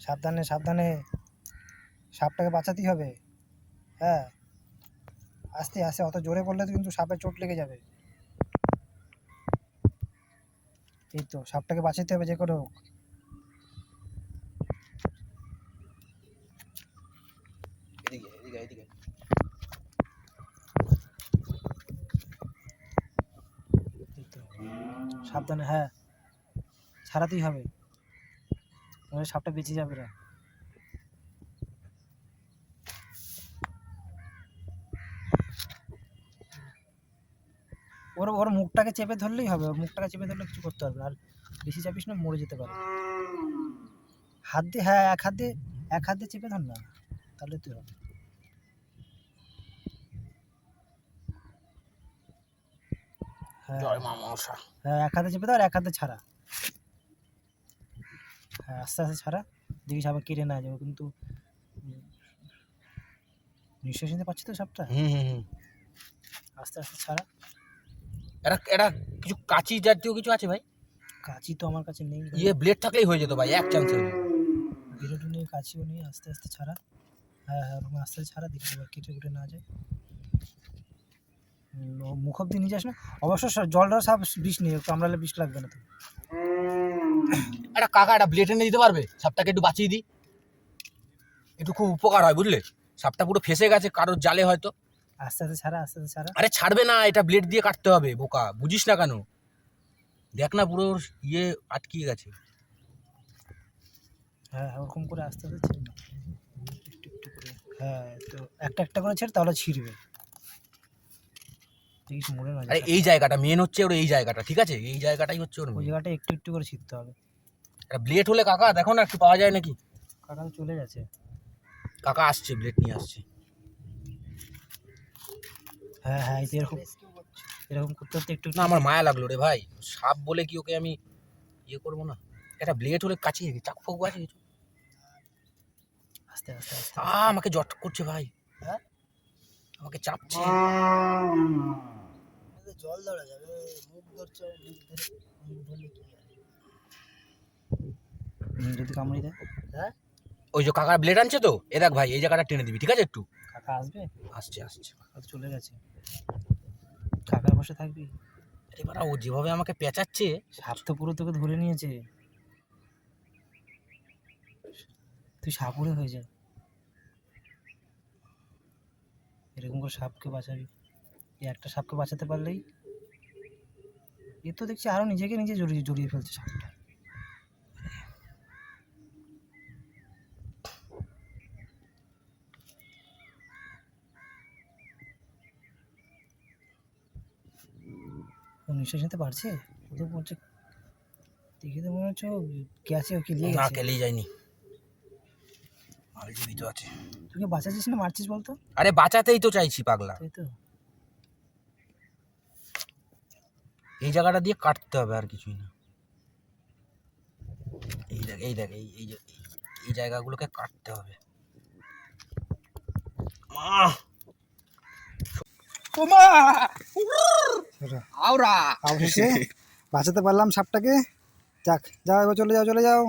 সাবধানে সাবধানে, সাপটাকে বাঁচাতেই হবে। হ্যাঁ আস্তে আস্তে, অত জোরে করলে তো কিন্তু সাপের চোট লেগে যাবে। এই তো, সাপটাকে বাঁচাতে হবে যে করে হোক। এদিকে এদিকে এদিকে। এই তো, সাবধানে, হ্যাঁ ছাড়াতেই হবে, নাহলে সাপটা বেঁচে যাবে না। ওর ওর মুখটাকে চেপে ধরলেই হবে, ওর মুখটাকে চেপে ধরলে কিছু করতে পারবে না। আর বেশি চাপিস না, মরে যেতে পারে। হাত দিয়ে, হ্যাঁ এক হাত দিয়ে, এক হাত দিয়ে চেপে ধর না, তাহলে তুই হবে। হ্যাঁ জয় মা মনসা। হ্যাঁ, এক হাতে চেপে ধর, এক হাতে ছাড়া। হ্যাঁ আস্তে আস্তে ছাড়া, দেখিস আবার কেটে না যাবে কিন্তু। নিঃশ্বাস নিতে পারছি তো সাপটা। আস্তে আস্তে ছাড়া। এটা এটা কিছু কাঁচি জাতীয় কিছু আছে ভাই? কাঁচি তো আমার কাছে নেই। ব্লেড থাকলেই হয়ে যেত ভাই, এক চান্স হয়ে যেত। বিরোধ নেই, কাঁচিও নেই, আস্তে আস্তে ছাড়া। হ্যাঁ হ্যাঁ, ওরকম আস্তে আস্তে ছাড়া, দেখি এবার কেটে কুটে না যায়। মুখ অব্দি নিয়ে যাস না। অবশ্য জলটা সাপ বিষ নেই, কামড়ালে বিষ লাগবে না তো। একটা কাকা একটা ব্লেড এনে দিতে পারবে, সাপটাকে একটু বাঁচিয়ে দিই, একটু খুব উপকার হয় বুঝলে। সাপটা পুরো ফেসে গেছে কারোর জালে হয়তো। আস্তে আস্তে ছাড়া, আস্তে আস্তে ছাড়া। আরে ছাড়বে না, এটা ব্লেড দিয়ে কাটতে হবে বোকা, বুঝিস না কেন? দেখ না পুরো আটকিয়ে গেছে। হ্যাঁ হ্যাঁ, ওরকম করে আস্তে আস্তে ছিঁড়ে না, একটু একটু করে। হ্যাঁ তো একটা একটা করে ছেড়ে, তাহলে ছিঁড়বে। দেখিস মরে না যায়। আরে এই জায়গাটা মেন হচ্ছে ওর, এই জায়গাটা ঠিক আছে, এই জায়গাটাই হচ্ছে ওর ওই main। জায়গাটা একটু একটু করে ছিঁড়তে হবে। একটা ব্লেড হলে কাকা দেখো না একটু পাওয়া যায় নাকি। কাকা তো চলে গেছে। কাকা আসছে, ব্লেড নিয়ে আসছে। হ্যাঁ হ্যাঁ, এই তো এরকম এরকম করতে করতে একটু না আমার মায়া লাগলো রে ভাই, সাপ বলে কি ওকে আমি করবো না? একটা ব্লেড হলে কাছে চাকু ফাকু আছে কিছু। আস্তে আস্তে আস্তে। আমাকে জট করছে ভাই। হ্যাঁ আমাকে চাপছে। জল ধরা যাবে, মুখ ধরছে, মুখ ধরলে কি হয়? যদি কামড়ে দেয়। হ্যাঁ ওই যে কাকার ব্লেড আনছে তো, এ দেখ ভাই এই জায়গাটা টেনে দিবি ঠিক আছে একটু। কাকা আসবে? আসছে আসছে। কাকা তো চলে গেছে, কাকার বসে থাকবি। এবার ও যেভাবে আমাকে পেঁচাচ্ছে। সাপ তো পুরো তোকে ধরে নিয়েছে, তুই সাপুরে হয়ে যা। এরকম করে সাপকে বাঁচাবি, এই একটা সাপকে বাঁচাতে পারলেই। এ তো দেখছি আরো নিজেকে নিজে জড়িয়ে জড়িয়ে ফেলছে সাপটা। ও নিঃশ্বাস নিতে পারছে? ও তো বলছে, দেখে তো মনে হচ্ছে ও গেছে, ও কেলিয়ে না গেছে। কেলেই যায়নি, আর জীবিত আছে। তুই বাঁচাচ্ছিস না মারছিস বলতো? আরে বাঁচাতেই তো চাইছি পাগলা। তাই তো। এই জায়গাটা দিয়ে কাটতে হবে আর কিছুই না। এই দেখ এই দেখ এই জায়গাগুলোকে কাটতে হবে। অবশেষে বাঁচাতে পারলাম সাপটাকে। যাক, যাও এবার চলে যাও, চলে যাও।